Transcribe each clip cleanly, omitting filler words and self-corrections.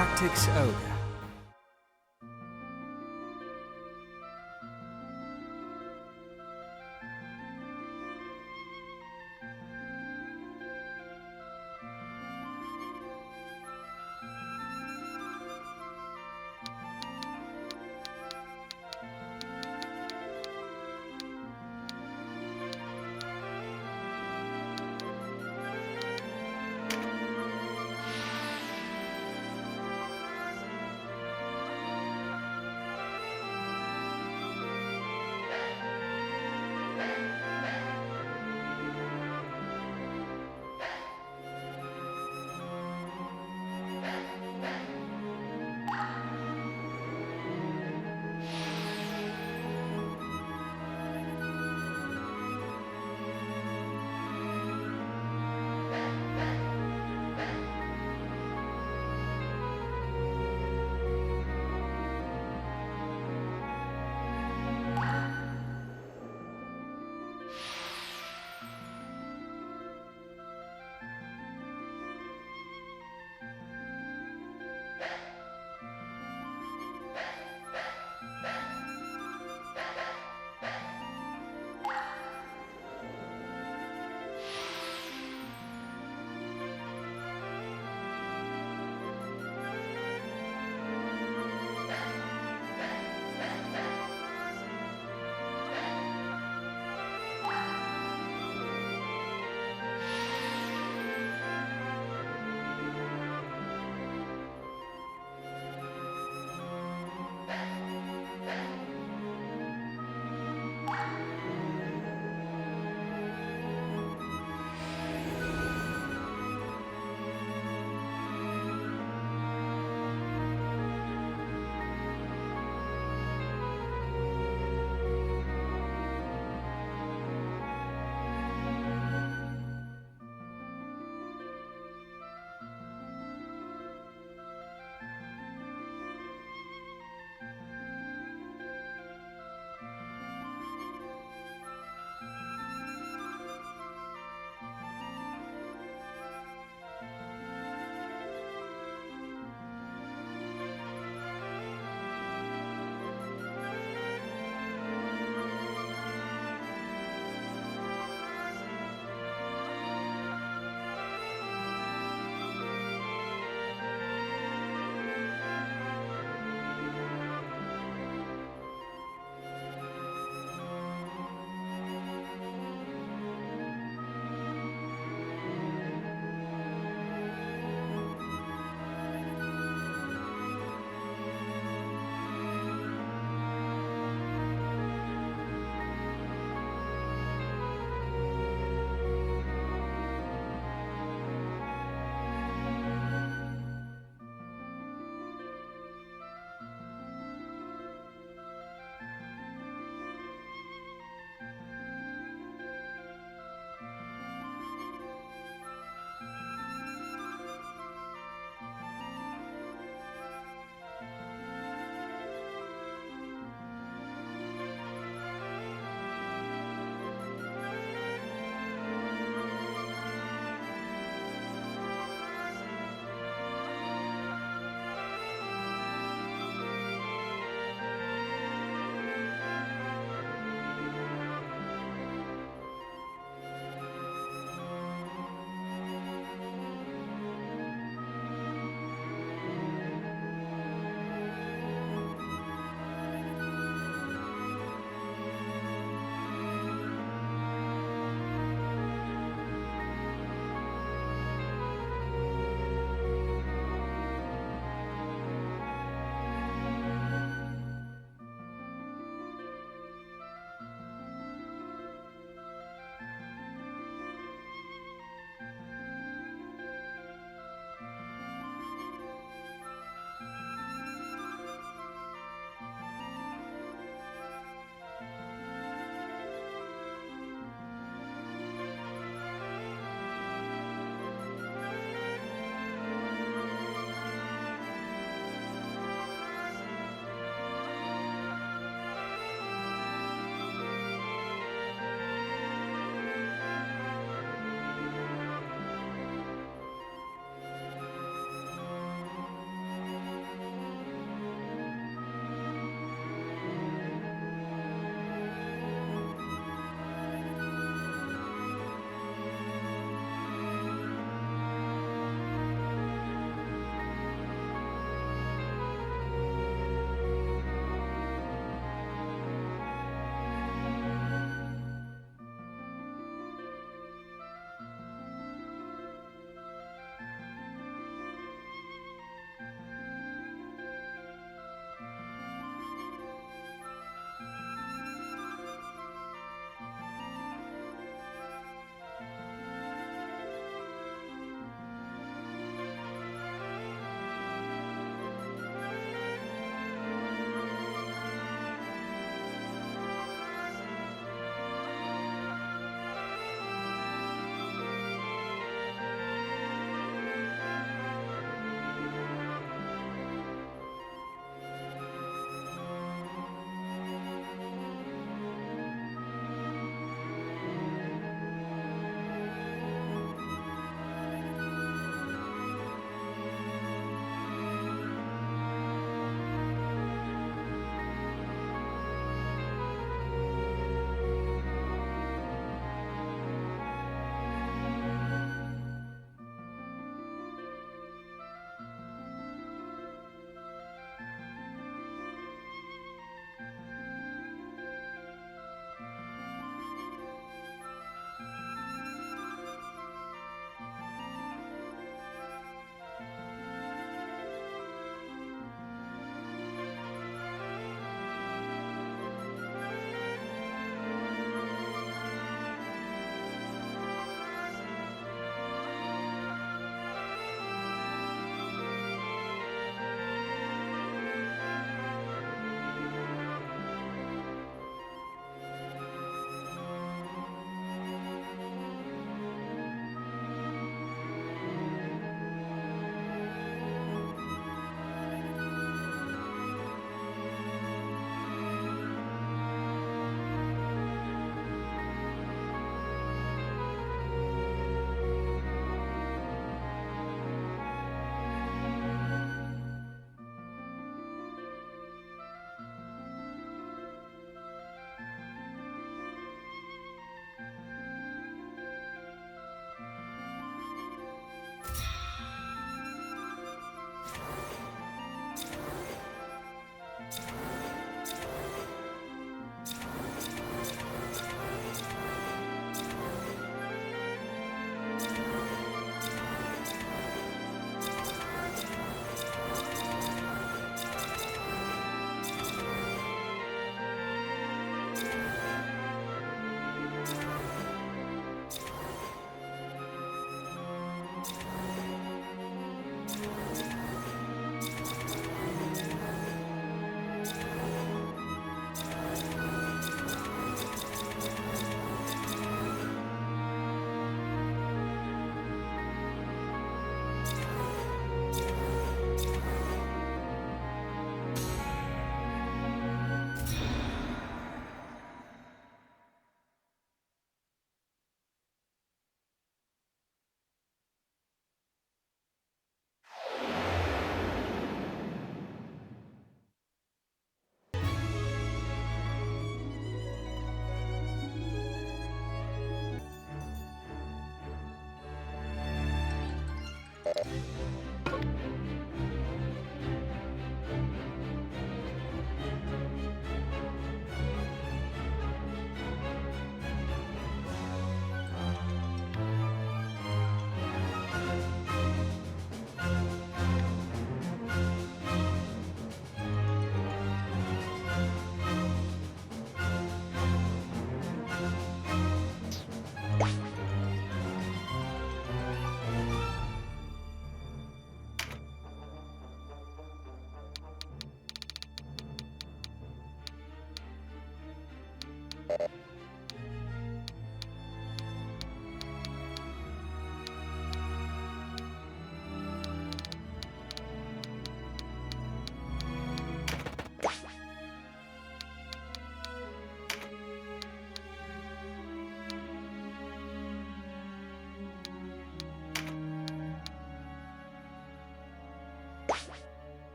Tactics Ogre.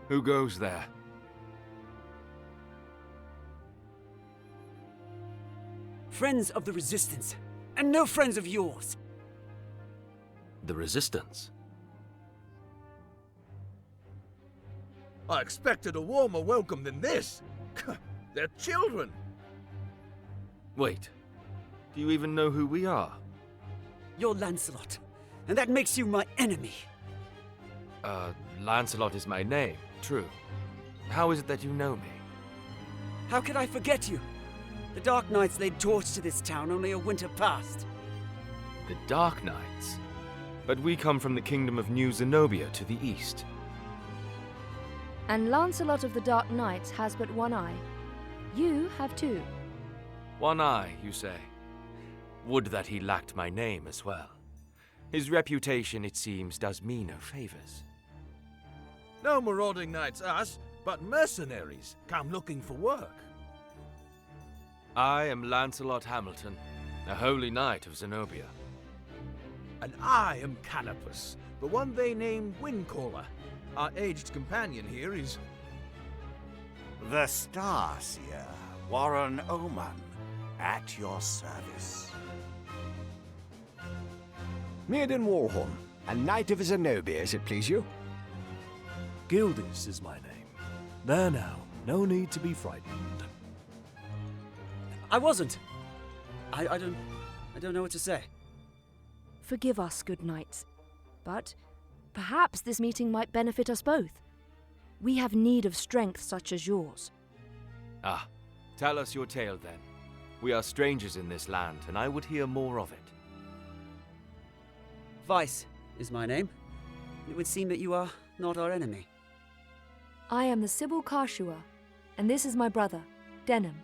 Who goes there? Friends of the Resistance, and no friends of yours. The Resistance? I expected a warmer welcome than this. They're children. Wait, do you even know who we are? You're Lancelot, and that makes you my enemy. Lancelot is my name, true. How is it that you know me? How could I forget you? The Dark Knights laid torch to this town only a winter past. The Dark Knights? But we come from the kingdom of New Zenobia to the east. And Lancelot of the Dark Knights has but one eye. You have two. One eye, you say? Would that he lacked my name as well. His reputation, it seems, does me no favors. No marauding knights us, but mercenaries come looking for work. I am Lancelot Hamilton, a holy knight of Zenobia. And I am Canopus, the one they named Windcaller. Our aged companion here is... The Starseer, Warren Oman, at your service. Maiden Warhorn, a knight of Zenobia, as it please you. Gildis is my name. There now, no need to be frightened. I wasn't. I don't know what to say. Forgive us, good knights. But perhaps this meeting might benefit us both. We have need of strength such as yours. Ah, tell us your tale then. We are strangers in this land, and I would hear more of it. Vice is my name. It would seem that you are not our enemy. I am the Sybil Karshua, and this is my brother, Denham.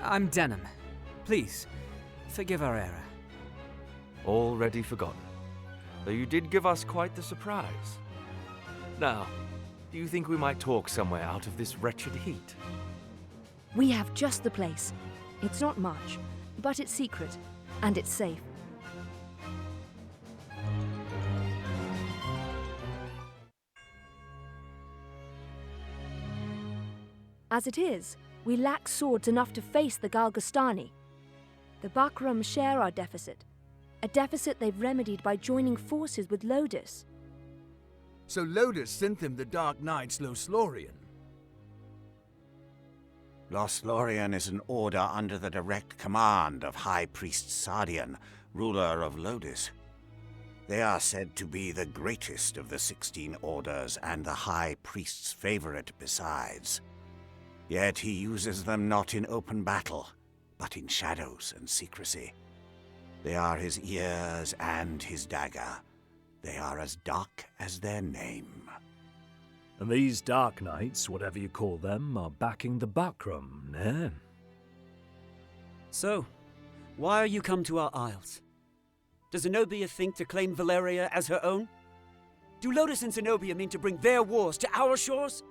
I'm Denham. Please, forgive our error. Already forgotten. Though you did give us quite the surprise. Now, do you think we might talk somewhere out of this wretched heat? We have just the place. It's not much, but it's secret, and it's safe. As it is, we lack swords enough to face the Galgastani. The Bakram share our deficit, a deficit they've remedied by joining forces with Lodis. So Lodis sent them the Dark Knights Loslorian. Loslorian is an order under the direct command of High Priest Sardian, ruler of Lodis. They are said to be the greatest of the 16 orders and the High Priest's favorite besides. Yet he uses them not in open battle, but in shadows and secrecy. They are his ears and his dagger. They are as dark as their name. And these Dark Knights, whatever you call them, are backing the Bakram, eh? So, why are you come to our isles? Does Zenobia think to claim Valeria as her own? Do Lodis and Zenobia mean to bring their wars to our shores?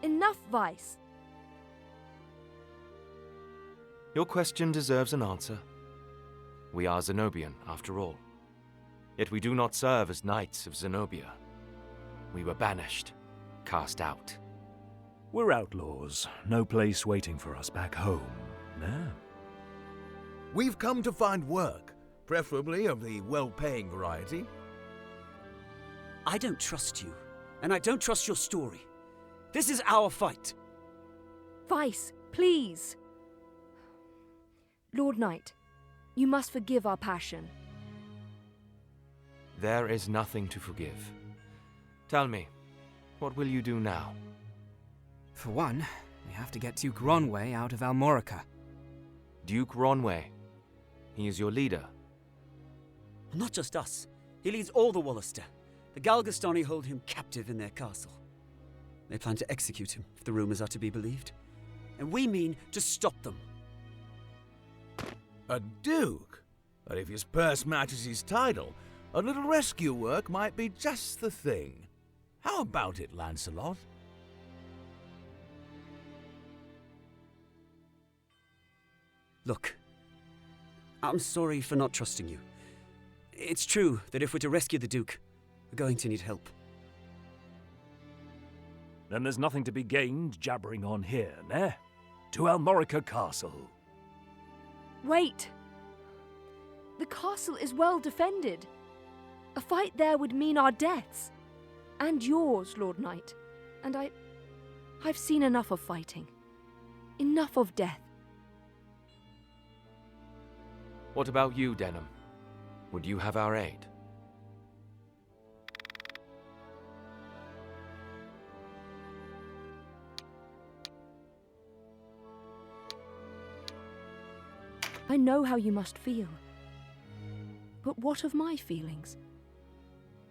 Enough, Vice. Your question deserves an answer. We are Zenobian, after all. Yet we do not serve as knights of Zenobia. We were banished, cast out. We're outlaws. No place waiting for us back home. Nah. We've come to find work, preferably of the well-paying variety. I don't trust you, and I don't trust your story. This is our fight. Vice, please. Lord Knight, you must forgive our passion. There is nothing to forgive. Tell me, what will you do now? For one, we have to get Duke Ronway out of Almorica. Duke Ronway. He is your leader. Not just us. He leads all the Wallister. The Galgastani hold him captive in their castle. They plan to execute him, if the rumors are to be believed. And we mean to stop them. A duke? But if his purse matches his title, a little rescue work might be just the thing. How about it, Lancelot? Look, I'm sorry for not trusting you. It's true that if we're to rescue the Duke, we're going to need help. Then there's nothing to be gained jabbering on here, ne? To Almorica Castle. Wait! The castle is well defended. A fight there would mean our deaths. And yours, Lord Knight. And I've seen enough of fighting. Enough of death. What about you, Denham? Would you have our aid? I know how you must feel. But what of my feelings?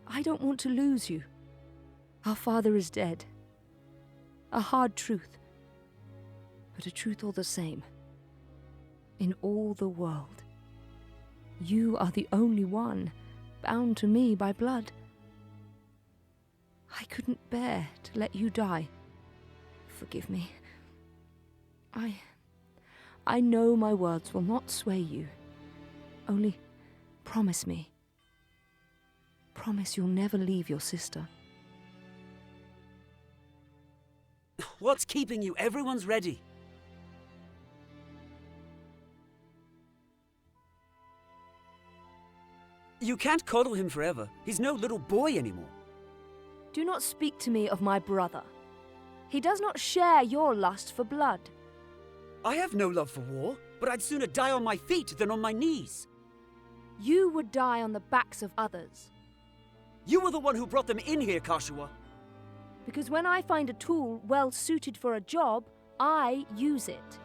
I don't want to lose you. Our father is dead. A hard truth. But a truth all the same. In all the world. You are the only one bound to me by blood. I couldn't bear to let you die. Forgive me. I know my words will not sway you. Only promise me. Promise you'll never leave your sister. What's keeping you? Everyone's ready. You can't coddle him forever. He's no little boy anymore. Do not speak to me of my brother. He does not share your lust for blood. I have no love for war, but I'd sooner die on my feet than on my knees. You would die on the backs of others. You were the one who brought them in here, Kashua. Because when I find a tool well suited for a job, I use it.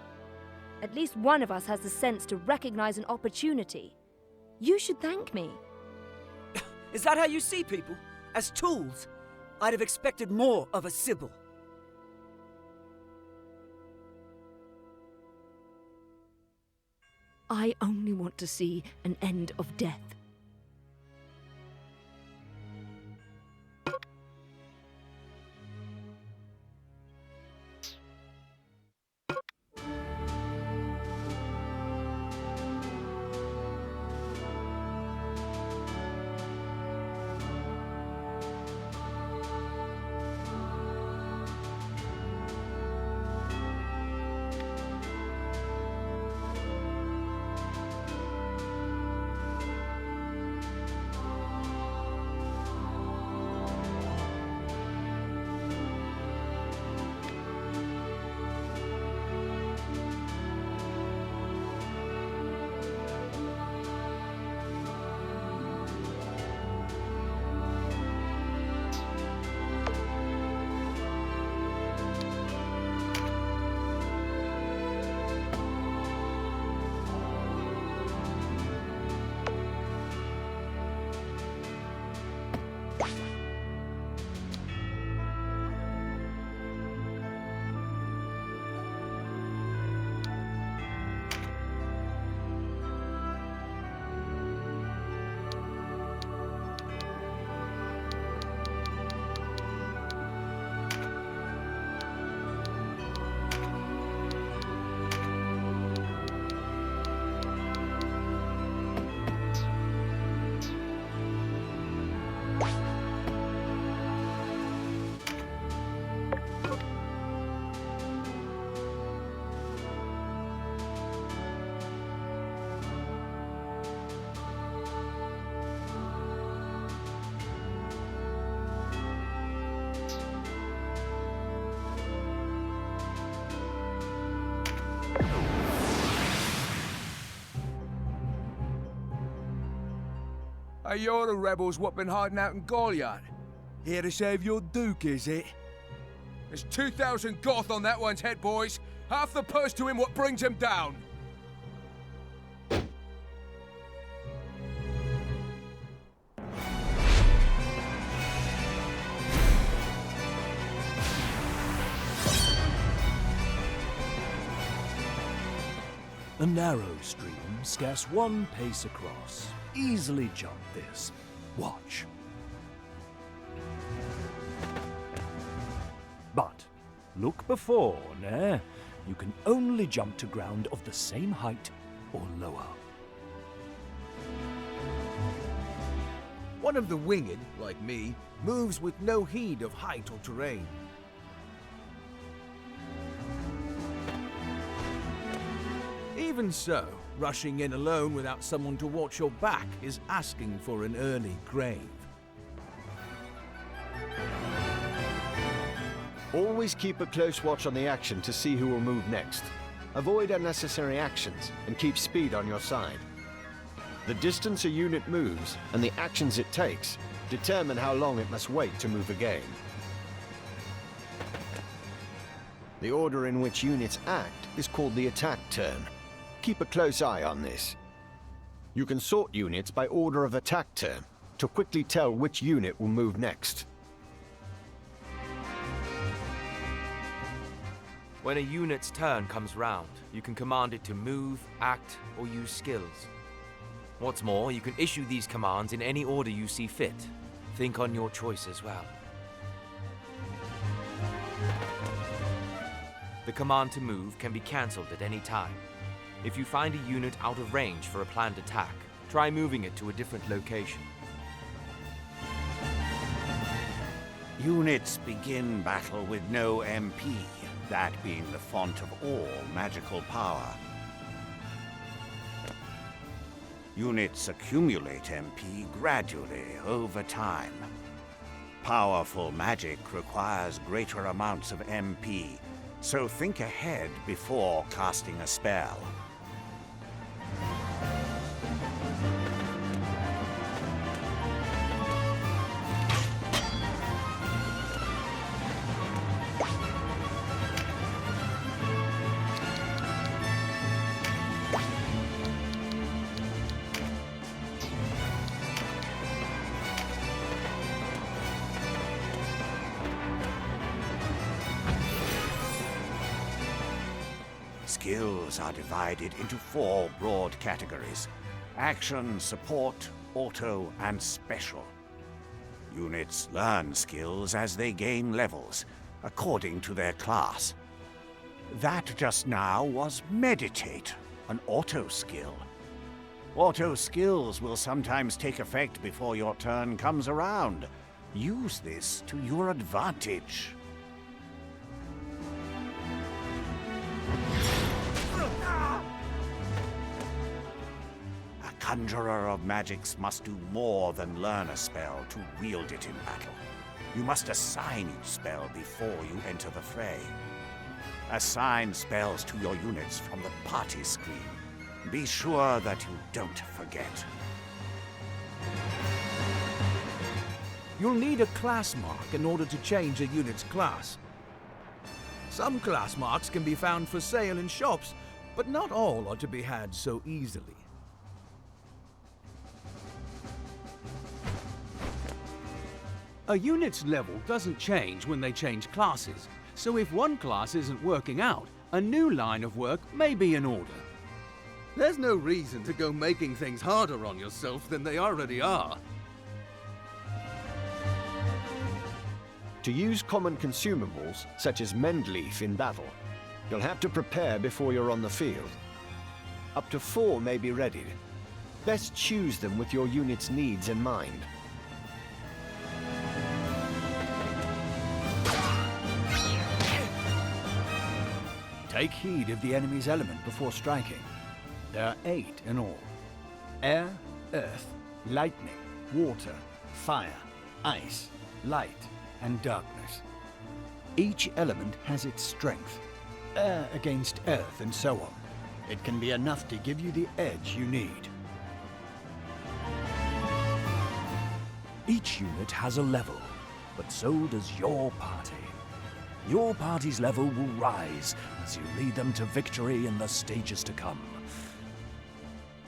At least one of us has the sense to recognize an opportunity. You should thank me. Is that how you see people? As tools? I'd have expected more of a Sybil. I only want to see an end of death. Hey, you're the rebels what been hiding out in Goliath. Here to save your Duke, is it? There's 2,000 Goth on that one's head, boys. Half the purse to him what brings him down. A narrow stream, scarce one pace across. Easily jump this. Watch. But look before, ne? You can only jump to ground of the same height or lower. One of the winged, like me, moves with no heed of height or terrain. Even so, rushing in alone without someone to watch your back is asking for an early grave. Always keep a close watch on the action to see who will move next. Avoid unnecessary actions and keep speed on your side. The distance a unit moves and the actions it takes determine how long it must wait to move again. The order in which units act is called the attack turn. Keep a close eye on this. You can sort units by order of attack turn to quickly tell which unit will move next. When a unit's turn comes round, you can command it to move, act, or use skills. What's more, you can issue these commands in any order you see fit. Think on your choice as well. The command to move can be cancelled at any time. If you find a unit out of range for a planned attack, try moving it to a different location. Units begin battle with no MP, that being the font of all magical power. Units accumulate MP gradually over time. Powerful magic requires greater amounts of MP, so think ahead before casting a spell. Skills are divided into 4 broad categories: action, support, auto, and special. Units learn skills as they gain levels, according to their class. That just now was meditate, an auto skill. Auto skills will sometimes take effect before your turn comes around. Use this to your advantage. A conjurer of magics must do more than learn a spell to wield it in battle. You must assign each spell before you enter the fray. Assign spells to your units from the party screen. Be sure that you don't forget. You'll need a class mark in order to change a unit's class. Some class marks can be found for sale in shops, but not all are to be had so easily. A unit's level doesn't change when they change classes, so if one class isn't working out, a new line of work may be in order. There's no reason to go making things harder on yourself than they already are. To use common consumables, such as Mendleaf in battle, you'll have to prepare before you're on the field. Up to 4 may be readied. Best choose them with your unit's needs in mind. Take heed of the enemy's element before striking. There are 8 in all. Air, earth, lightning, water, fire, ice, light, and darkness. Each element has its strength. Air against earth and so on. It can be enough to give you the edge you need. Each unit has a level, but so does your party. Your party's level will rise as you lead them to victory in the stages to come.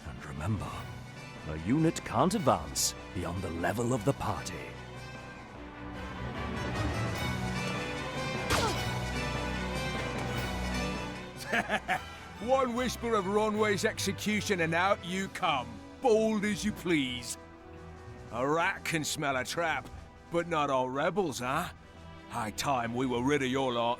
And remember, a unit can't advance beyond the level of the party. One whisper of Ronway's execution and out you come, bold as you please. A rat can smell a trap, but not all rebels, huh? High time we were rid of your lot.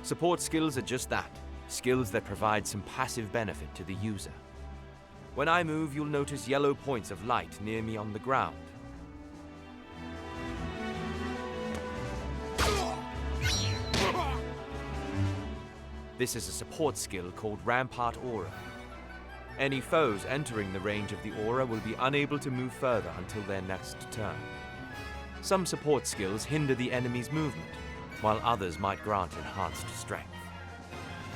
Support skills are just that, skills that provide some passive benefit to the user. When I move, you'll notice yellow points of light near me on the ground. This is a support skill called Rampart Aura. Any foes entering the range of the aura will be unable to move further until their next turn. Some support skills hinder the enemy's movement, while others might grant enhanced strength.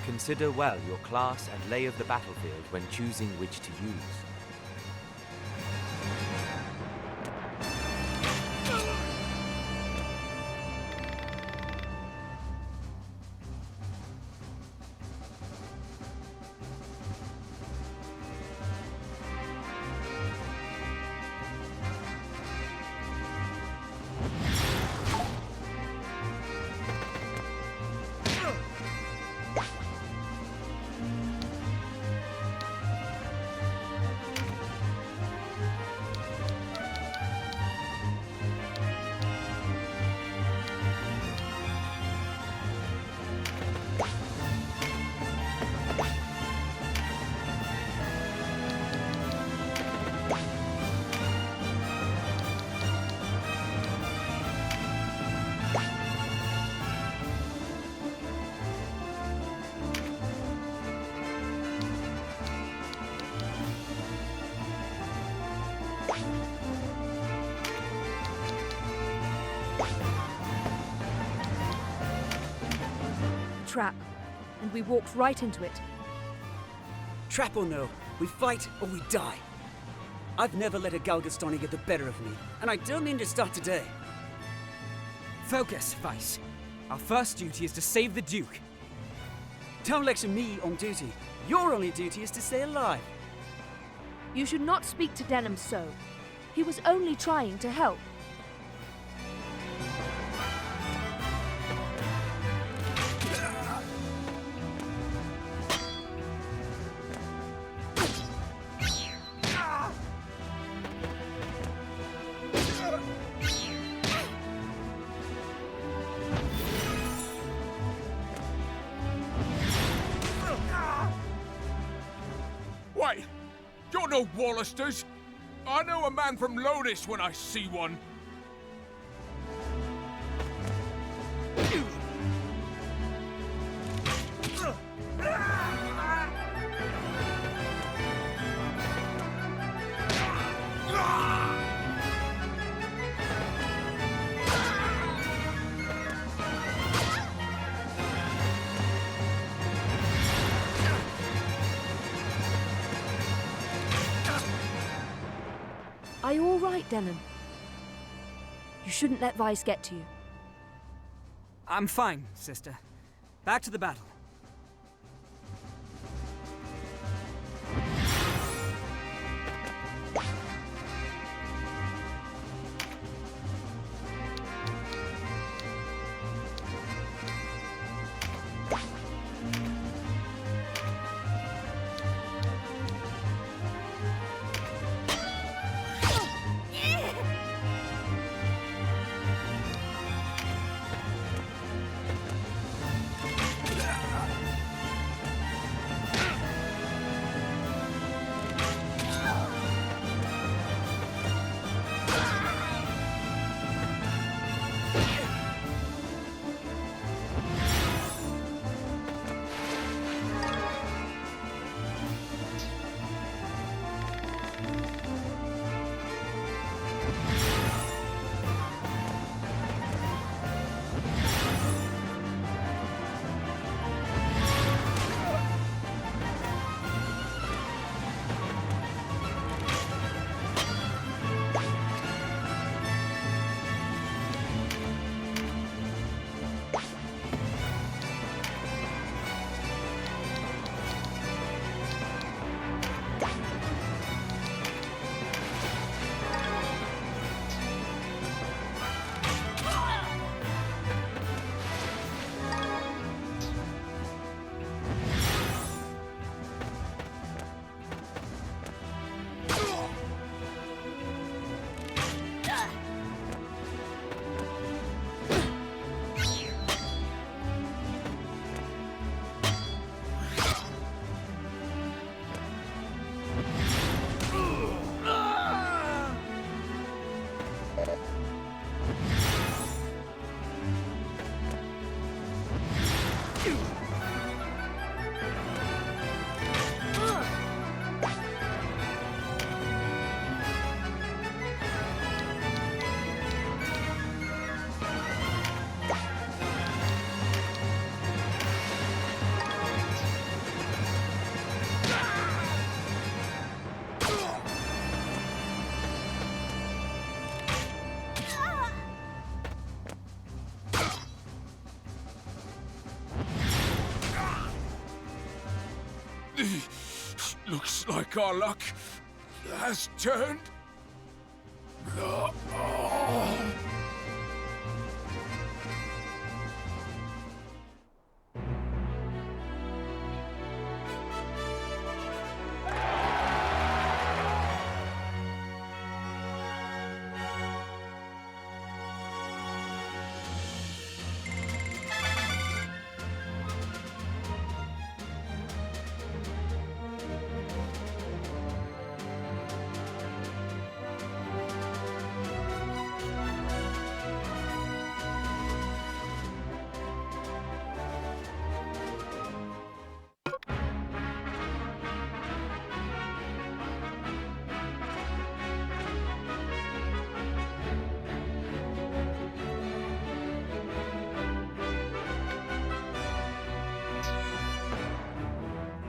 Consider well your class and lay of the battlefield when choosing which to use. Trap, and we walked right into it. Trap or no, we fight or we die. I've never let a Galgastani get the better of me, and I don't mean to start today. Focus, Vice. Our first duty is to save the Duke. Don't lecture me on duty. Your only duty is to stay alive. You should not speak to Denham so. He was only trying to help. Wait, you're no Wallisters. I know a man from Lodis when I see one. Are you all right, Denham? You shouldn't let Vice get to you. I'm fine, sister. Back to the battle. Looks like our luck has turned.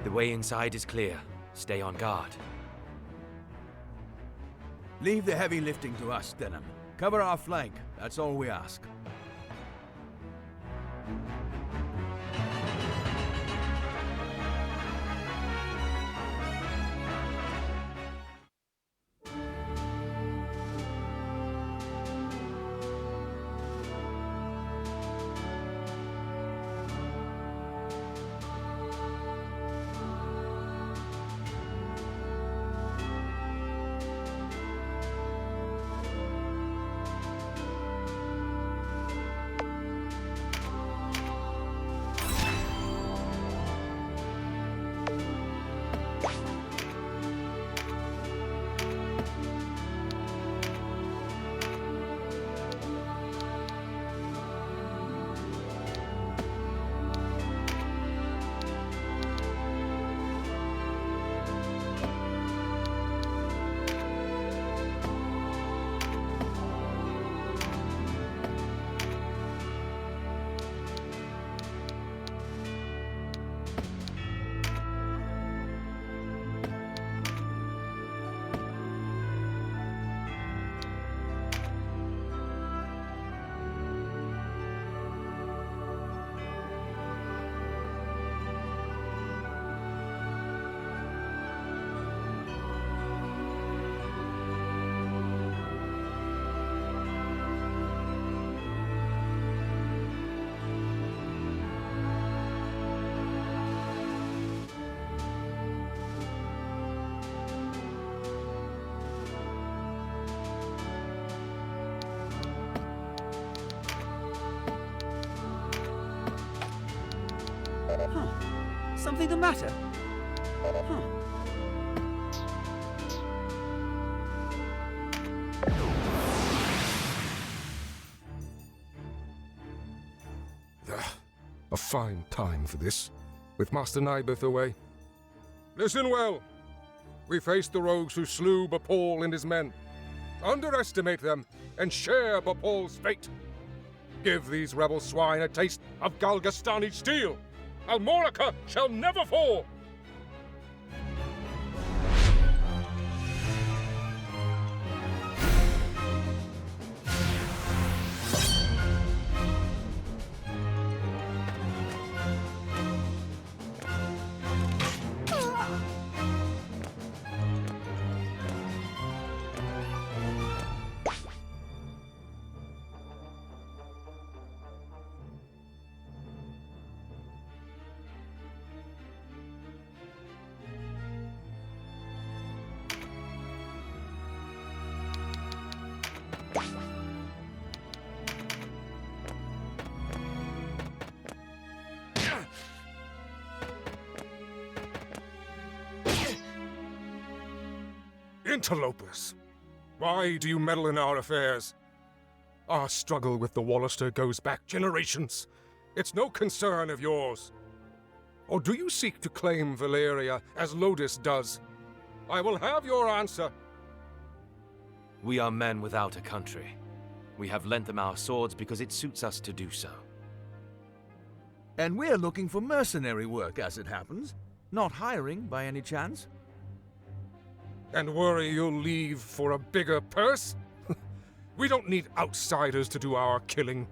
The way inside is clear. Stay on guard. Leave the heavy lifting to us, Denham. Cover our flank, that's all we ask. Something the matter? A fine time for this, with Master Nibeth away. Listen well. We faced the rogues who slew Bapal and his men. Underestimate them, and share Bapal's fate. Give these rebel swine a taste of Galgastani steel. Almorica shall never fall! Interlopers! Why do you meddle in our affairs? Our struggle with the Wallister goes back generations. It's no concern of yours. Or do you seek to claim Valeria as Lodis does? I will have your answer. We are men without a country. We have lent them our swords because it suits us to do so. And we're looking for mercenary work, as it happens. Not hiring, by any chance? And worry you'll leave for a bigger purse? We don't need outsiders to do our killing.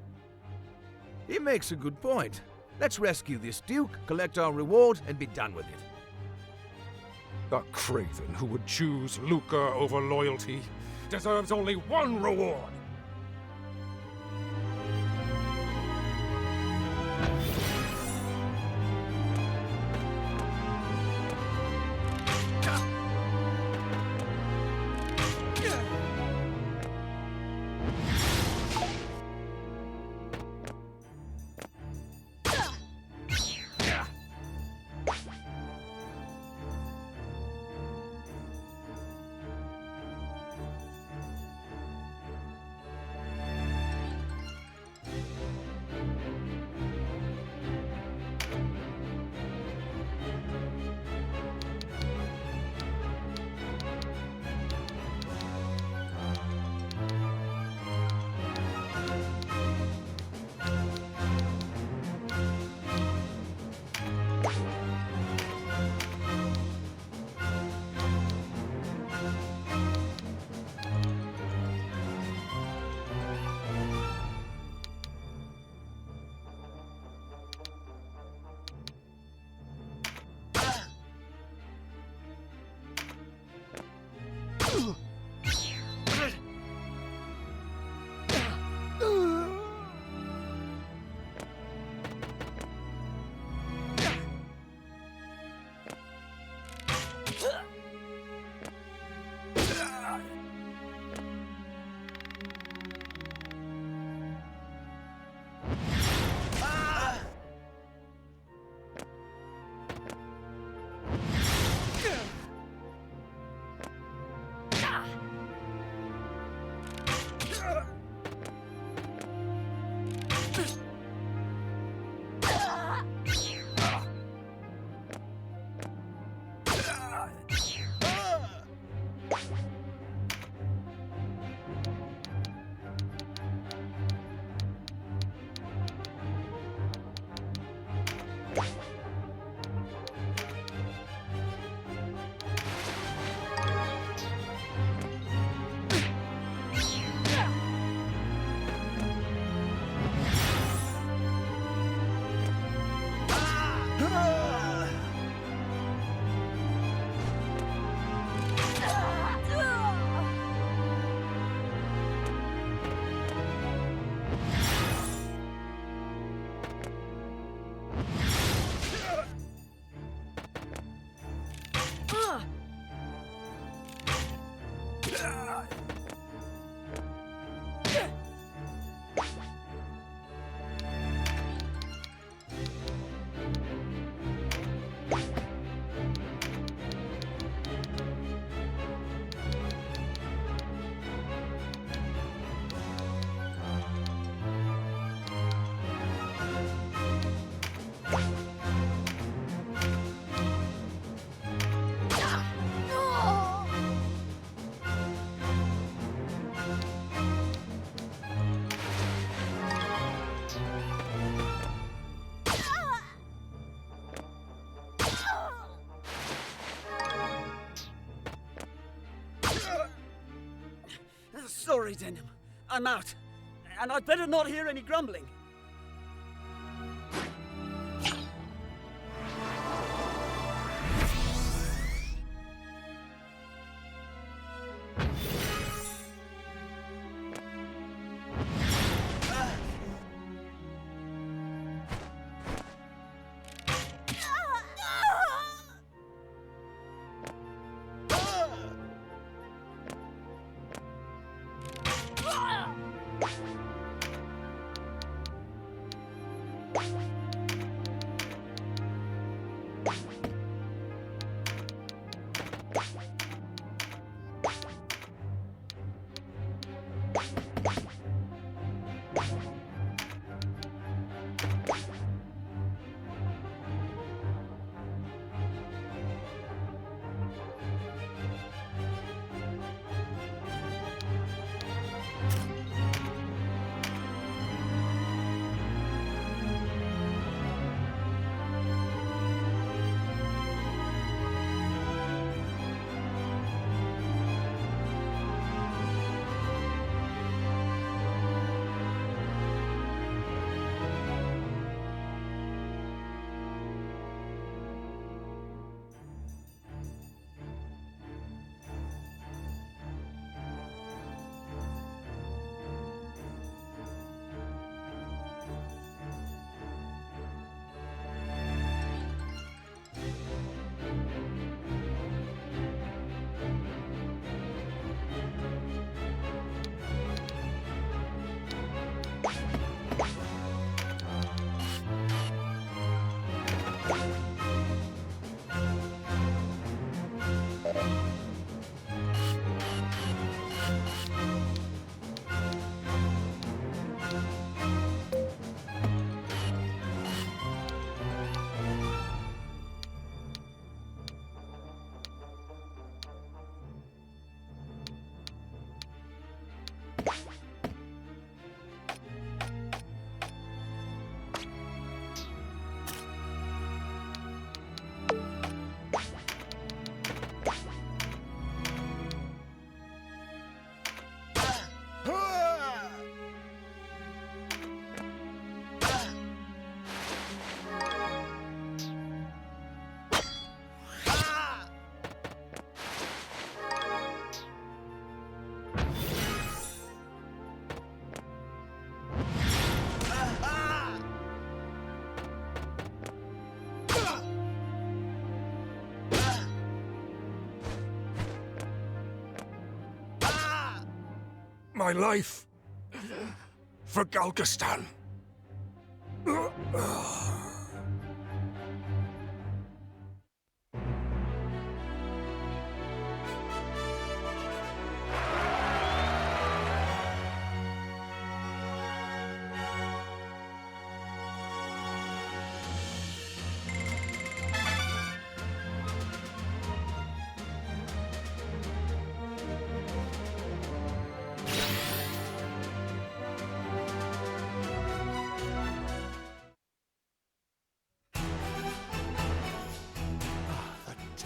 He makes a good point. Let's rescue this Duke, collect our reward, and be done with it. The craven who would choose lucre over loyalty deserves only one reward. Sorry, Denim. I'm out. And I'd better not hear any grumbling. My life for Galgastan.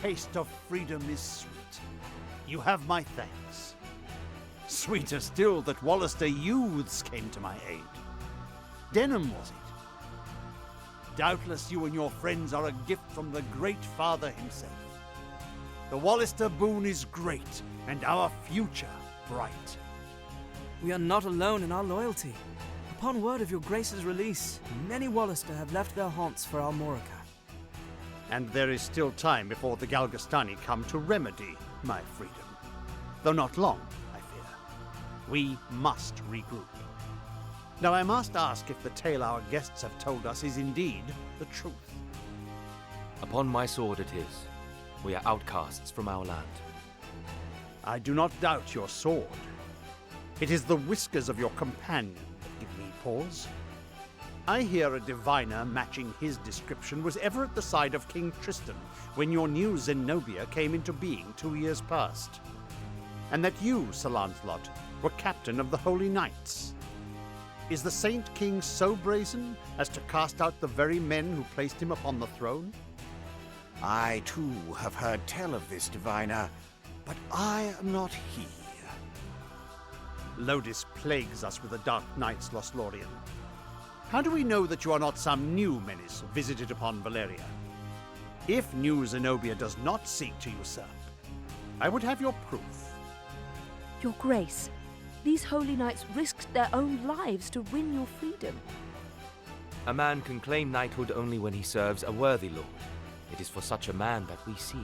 Taste of freedom is sweet. You have my thanks. Sweeter still that Wallister youths came to my aid. Denham, was it? Doubtless you and your friends are a gift from the Great Father himself. The Wallister boon is great, and our future bright. We are not alone in our loyalty. Upon word of your Grace's release, many Wallister have left their haunts for Almorica. And there is still time before the Galgastani come to remedy my freedom. Though not long, I fear. We must regroup. Now I must ask if the tale our guests have told us is indeed the truth. Upon my sword it is. We are outcasts from our land. I do not doubt your sword. It is the whiskers of your companion that give me pause. I hear a diviner matching his description was ever at the side of King Tristan when your new Zenobia came into being 2 years past. And that you, Sir Lancelot, were captain of the Holy Knights. Is the Saint King so brazen as to cast out the very men who placed him upon the throne? I too have heard tell of this diviner, but I am not he. Lodis plagues us with the Dark Knights, Lothlorien. How do we know that you are not some new menace visited upon Valeria? If New Zenobia does not seek to usurp, I would have your proof. Your Grace, these holy knights risked their own lives to win your freedom. A man can claim knighthood only when he serves a worthy lord. It is for such a man that we seek.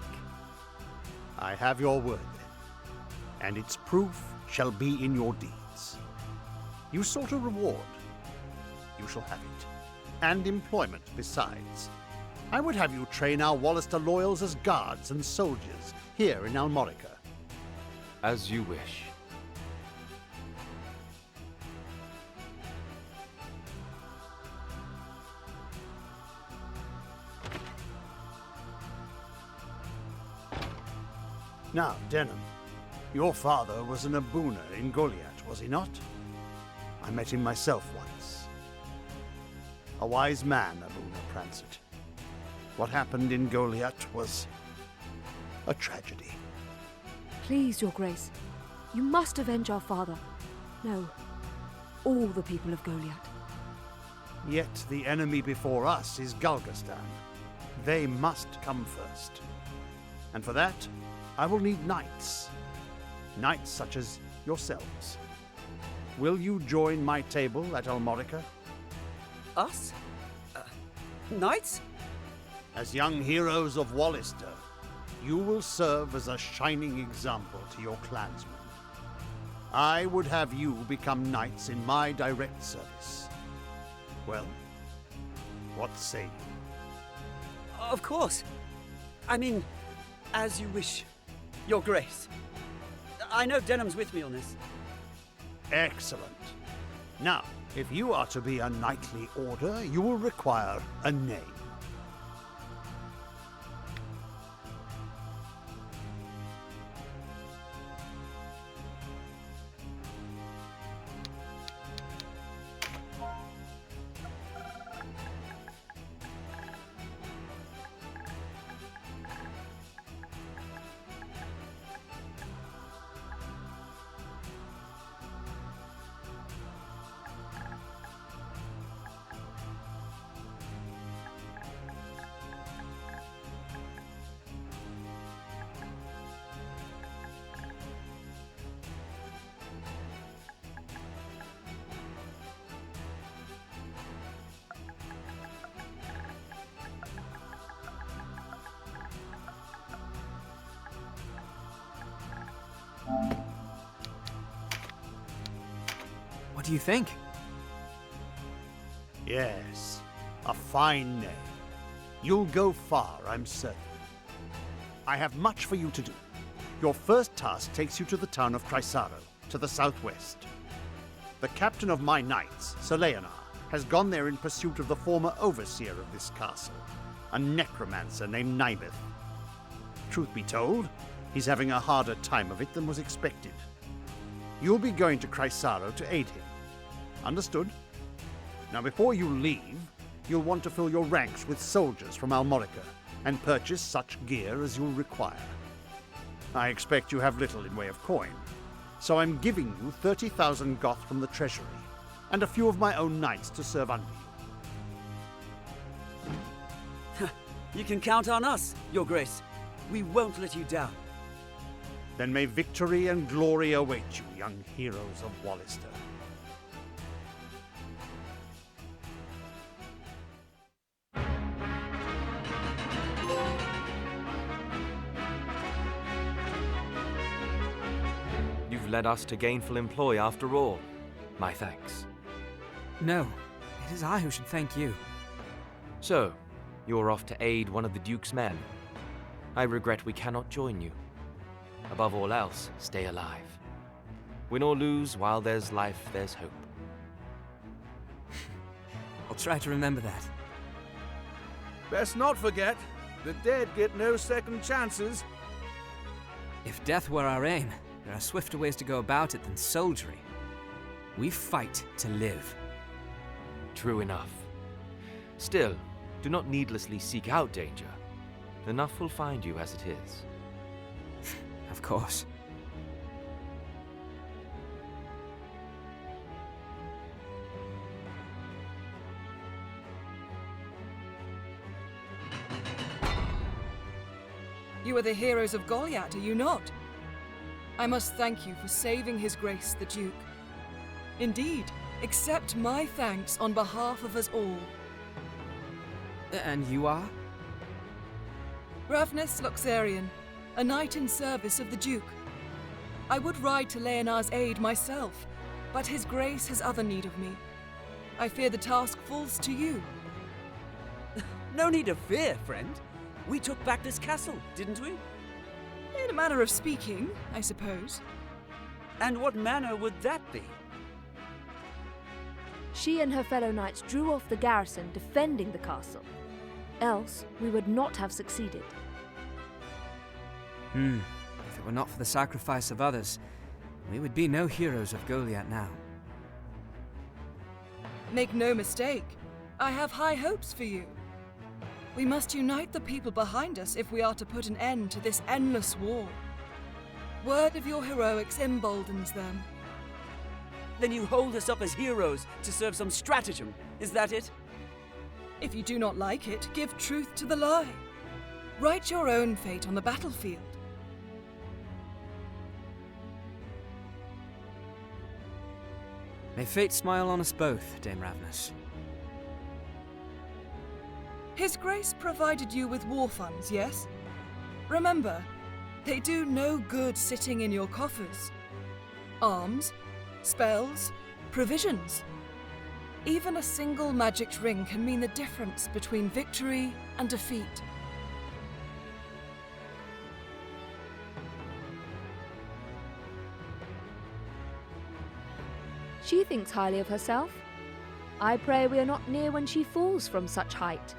I have your word, then, and its proof shall be in your deeds. You sought a reward. You shall have it, and employment besides. I would have you train our Wallister loyals as guards and soldiers here in Almorica. As you wish. Now, Denham, your father was an Abuna in Goliath, was he not? I met him myself once. A wise man, Abuna Prancet. What happened in Goliath was a tragedy. Please, Your Grace, you must avenge our father. No, all the people of Goliath. Yet the enemy before us is Galgastan. They must come first. And for that, I will need knights. Knights such as yourselves. Will you join my table at Almorica? Us? Knights? As young heroes of Wallister, you will serve as a shining example to your clansmen. I would have you become knights in my direct service. Well, what say you? Of course. I mean, as you wish. Your Grace. I know Denham's with me on this. Excellent. Now, if you are to be a knightly order, you will require a name. What do you think? Yes, a fine name. You'll go far, I'm certain. I have much for you to do. Your first task takes you to the town of Chrysaro, to the southwest. The captain of my knights, Sir Leonard, has gone there in pursuit of the former overseer of this castle, a necromancer named Nibeth. Truth be told, he's having a harder time of it than was expected. You'll be going to Chrysaro to aid him. Understood? Now before you leave, you'll want to fill your ranks with soldiers from Almorica and purchase such gear as you'll require. I expect you have little in way of coin, so I'm giving you 30,000 goth from the treasury, and a few of my own knights to serve under you. You can count on us, Your Grace. We won't let you down. Then may victory and glory await you, young heroes of Wallister. You've led us to gainful employ after all. My thanks. No, it is I who should thank you. So, you're off to aid one of the Duke's men. I regret we cannot join you. Above all else, stay alive. Win or lose, while there's life, there's hope. I'll try to remember that. Best not forget, the dead get no second chances. If death were our aim, there are swifter ways to go about it than soldiery. We fight to live. True enough. Still, do not needlessly seek out danger. Enough will find you as it is. Of course. You are the heroes of Goliath, are you not? I must thank you for saving His Grace the Duke. Indeed, accept my thanks on behalf of us all. And you are? Ravnus Loxarian, a knight in service of the Duke. I would ride to Leonard's aid myself, but His Grace has other need of me. I fear the task falls to you. No need of fear, friend. We took back this castle, didn't we? In a manner of speaking, I suppose. And what manner would that be? She and her fellow knights drew off the garrison defending the castle. Else, we would not have succeeded. If it were not for the sacrifice of others, we would be no heroes of Goliath now. Make no mistake, I have high hopes for you. We must unite the people behind us if we are to put an end to this endless war. Word of your heroics emboldens them. Then you hold us up as heroes to serve some stratagem, is that it? If you do not like it, give truth to the lie. Write your own fate on the battlefield. May fate smile on us both, Dame Ravnus. His Grace provided you with war funds, yes? Remember, they do no good sitting in your coffers. Arms, spells, provisions. Even a single magic ring can mean the difference between victory and defeat. She thinks highly of herself. I pray we are not near when she falls from such height.